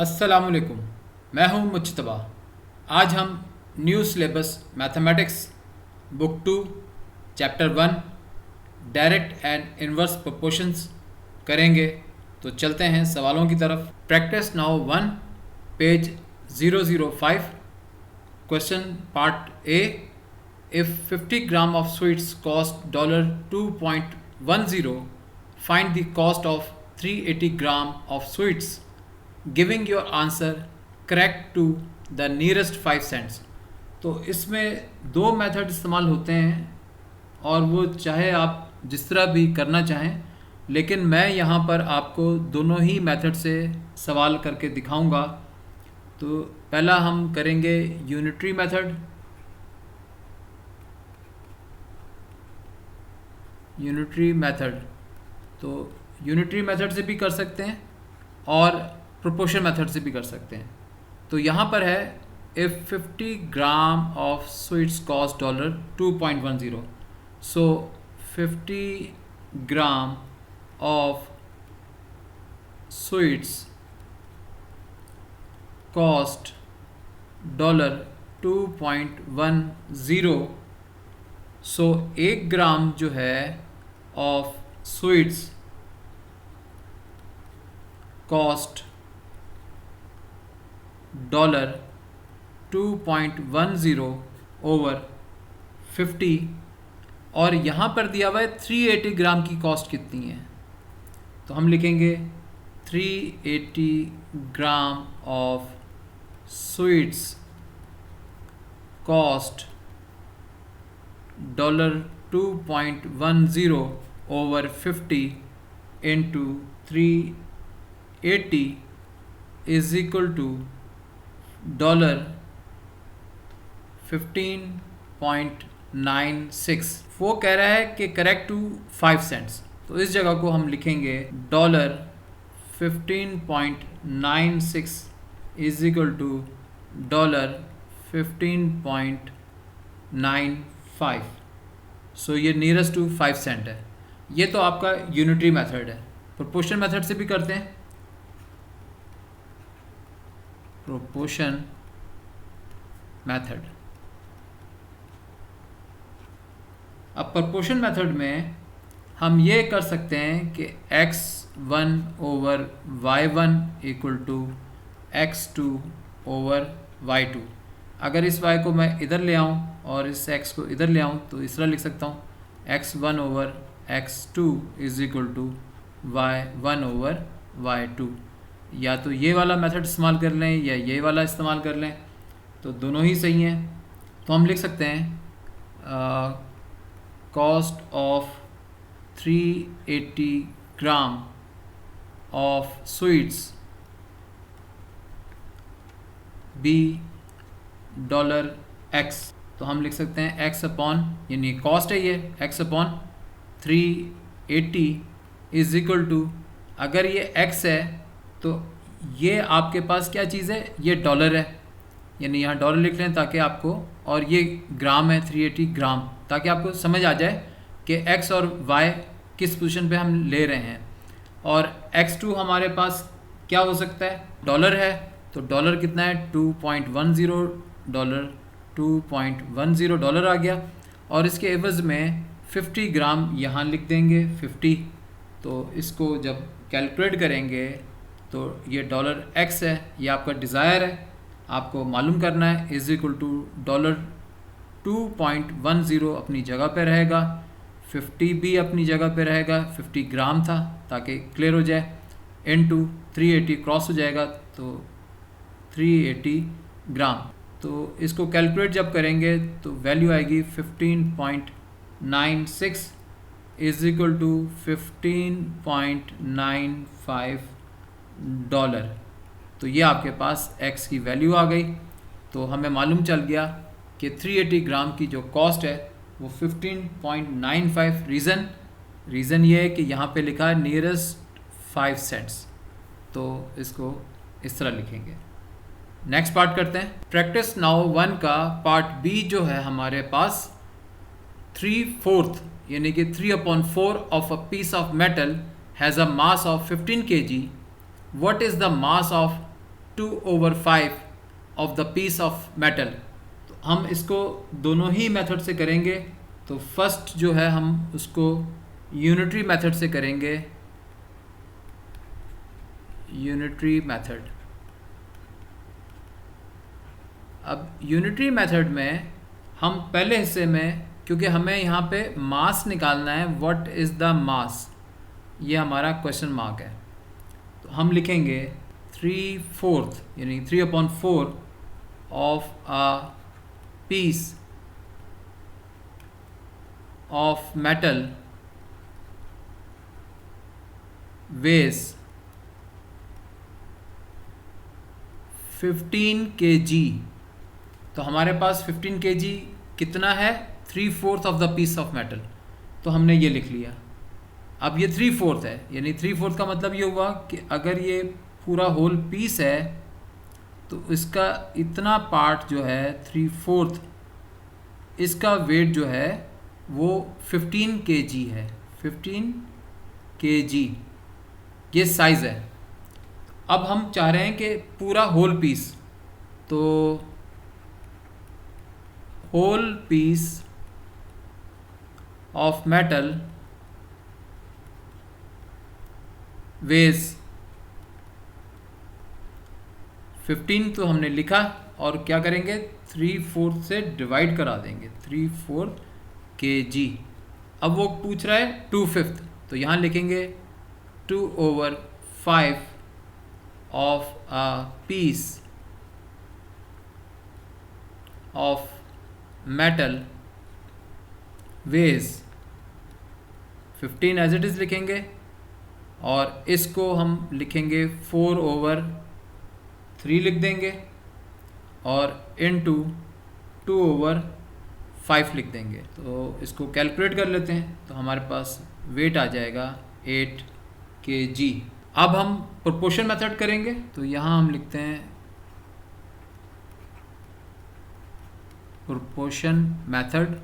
अस्सलामुअलैकुम। मैं हूं मुज्तबा। आज हम new syllabus mathematics book 2 chapter 1 direct and inverse proportions करेंगे। तो चलते हैं सवालों की तरफ। Practice now 1 page 005। Question part A, if 50 gram of sweets cost $2.10, find the cost of 380 gram of sweets, giving your answer correct to the nearest 5 cents. तो इसमें दो मेथड इस्तेमाल होते हैं और वो चाहे आप जिस तरह भी करना चाहें, लेकिन मैं यहाँ पर आपको दोनों ही मेथड से सवाल करके दिखाऊंगा। तो पहला हम करेंगे यूनिटरी मेथड। तो यूनिटरी मेथड से भी कर सकते हैं और प्रोपोर्शन मेथड से भी कर सकते हैं। तो यहाँ पर है if 50 gram of sweets cost $2.10, so 50 gram of sweets cost $2.10, सो 1 ग्राम जो है ऑफ स्वीट्स कॉस्ट $2.10 ओवर 50, और यहाँ पर दिया हुआ है 380 ग्राम की कॉस्ट कितनी है। तो हम लिखेंगे 380 gram of sweets cost $2.10 over 50 into 380 is equal to $15.96। वो कह रहा है कि करेक्ट टू 5 सेंट्स, तो इस जगह को हम लिखेंगे $15.96 इज इक्वल टू $15.95। सो ये नियरेस्ट टू 5 सेंट है। ये तो आपका यूनिटरी मेथड है। प्रोपोर्शन मेथड से भी करते हैं। प्रोपोर्शन मेथड, अब प्रोपोर्शन मेथड में हम ये कर सकते हैं कि x1 over y1 equal to x2 over y2। अगर इस y को मैं इधर ले आऊँ और इस x को इधर ले आऊँ तो इस तरह लिख सकता हूँ x1 over x2 is equal to y1 over y2। या तो ये वाला मेथड इस्तेमाल कर लें या ये वाला इस्तेमाल कर लें, तो दोनों ही सही हैं। तो हम लिख सकते हैं cost of 380 gram of sweets be $x। तो हम लिख सकते हैं x अपॉन, यानी कॉस्ट है ये, x upon 380 is equal to, अगर ये x है तो ये आपके पास क्या चीज़ है, ये डॉलर है, यानी यहाँ डॉलर लिख लें ताकि आपको, और ये ग्राम है 380 ग्राम, ताकि आपको समझ आ जाए कि x और y किस पोजीशन पे हम ले रहे हैं। और x2 हमारे पास क्या हो सकता है, डॉलर है, तो डॉलर कितना है 2.10 डॉलर आ गया। और इसके एवज़ में 50 ग्राम यहाँ लिख देंगे 50। तो इसको जब कैलकुलेट करेंगे तो ये $x है, ये आपका डिज़ायर है, आपको मालूम करना है, इज़ इक्वल टू $2.10 अपनी जगह पे रहेगा, 50 भी अपनी जगह पे रहेगा, 50 ग्राम था ताकि क्लियर हो जाए, इनटू 380 क्रॉस हो जाएगा तो 380 ग्राम। तो इसको कैलकुलेट जब करेंगे तो वैल्यू आएगी 15.96 इज़ इक्वल टू $15.95। तो ये आपके पास x की वैल्यू आ गई। तो हमें मालूम चल गया कि 380 ग्राम की जो कॉस्ट है वो 15.95। रीज़न ये है कि यहाँ पे लिखा है नियरेस्ट 5 सेंट्स, तो इसको इस तरह लिखेंगे। नेक्स्ट पार्ट करते हैं। प्रैक्टिस नाउ 1 का पार्ट बी जो है हमारे पास 3/4 यानी कि 3/4 of a piece of metal has a mass of 15 kg. What is the mass of 1/2/5 of the piece of metal. तो हम इसको दोनों ही मेथड से करेंगे। तो फर्स्ट जो है हम उसको यूनिटरी मेथड से करेंगे, यूनिटरी मेथड। अब यूनिटरी मेथड में हम पहले हिस्से में, क्योंकि हमें यहाँ पे मास निकालना है, व्हाट इज़ द मास, ये हमारा क्वेश्चन मार्क है। तो हम लिखेंगे 3/4 यानी 3/4 of a piece of metal weighs 15 kg। तो हमारे पास 15 kg कितना है, 3/4 of the piece of metal. तो हमने ये लिख लिया। अब ये 3/4 है, यानी 3/4 का मतलब ये हुआ कि अगर ये पूरा होल पीस है तो इसका इतना पार्ट जो है 3/4, इसका वेट जो है वो 15 kg है। 15 kg ये साइज़ है। अब हम चाह रहे हैं कि पूरा होल पीस, तो whole piece of metal weighs 15, तो हमने लिखा और क्या करेंगे 3/4 से डिवाइड करा देंगे, 3/4 kg। अब वो पूछ रहा है 2/5, तो यहाँ लिखेंगे 2/5 of a piece of metal weighs 15 as it is लिखेंगे, और इसको हम लिखेंगे 4/3 लिख देंगे, और इनटू 2/5 लिख देंगे। तो इसको कैलकुलेट कर लेते हैं। तो हमारे पास वेट आ जाएगा 8 kg। अब हम प्रोपोर्शन मेथड करेंगे। तो यहाँ हम लिखते हैं प्रोपोर्शन मेथड।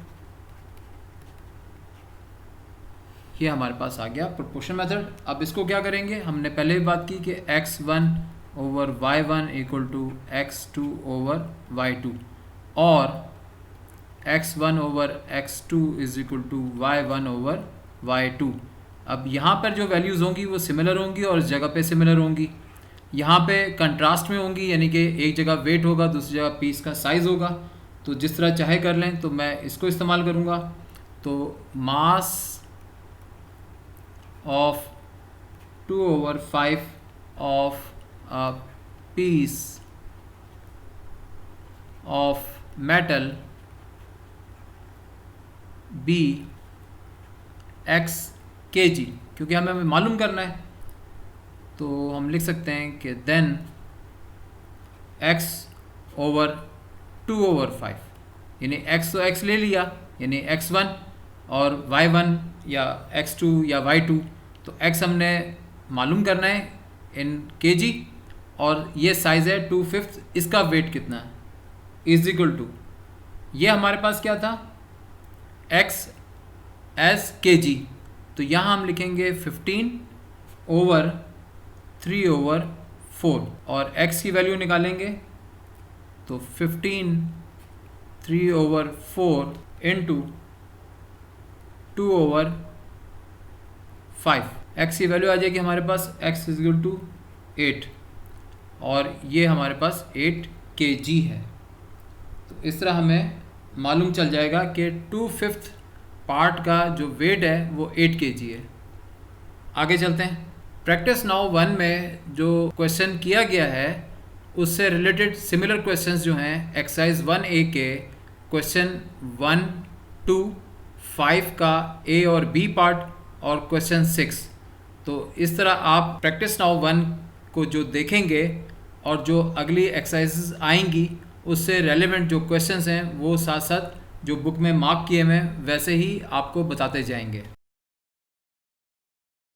ये हमारे पास आ गया प्रोपोर्शन मेथड। अब इसको क्या करेंगे, हमने पहले भी बात की कि x1/y1 = x2/y2 और x1/x2 = y1/y2। अब यहाँ पर जो वैल्यूज़ होंगी वो सिमिलर होंगी और इस जगह पे सिमिलर होंगी। यहाँ पे कंट्रास्ट में होंगी, यानी कि एक जगह वेट होगा, दूसरी जगह पीस का साइज़ होगा। तो जिस तरह चाहे कर लें, तो मैं इसको इस्तेमाल करूँगा। तो मास of 2/5 of a piece of metal be x kg, क्योंकि हमें मालूम करना है। तो हम लिख सकते हैं कि then x/2/5, यानी x तो x ले लिया, यानी x1 और y1 या x2 या y2। तो x हमने मालूम करना है इन kg, और ये साइज़ है 2/5, इसका वेट कितना है = ये हमारे पास क्या था x एज kg। तो यहाँ हम लिखेंगे 15/3/4 और x की वैल्यू निकालेंगे। तो 15/3/4 इंटू 2/5, x की वैल्यू आ जाएगी हमारे पास x = 8, और ये हमारे पास 8 kg है। तो इस तरह हमें मालूम चल जाएगा कि 2/5 पार्ट का जो वेट है वो 8 kg है। आगे चलते हैं। प्रैक्टिस नाउ 1 में जो क्वेश्चन किया गया है उससे रिलेटेड सिमिलर क्वेश्चंस जो हैं एक्सरसाइज 1A के क्वेश्चन 1, 2, 5 का A और B पार्ट और क्वेश्चन 6। तो इस तरह आप प्रैक्टिस नाउ 1 को जो देखेंगे और जो अगली एक्सरसाइजेस आएंगी उससे रेलेवेंट जो क्वेश्चंस हैं वो साथ साथ जो बुक में मार्क किए हुए हैं वैसे ही आपको बताते जाएंगे।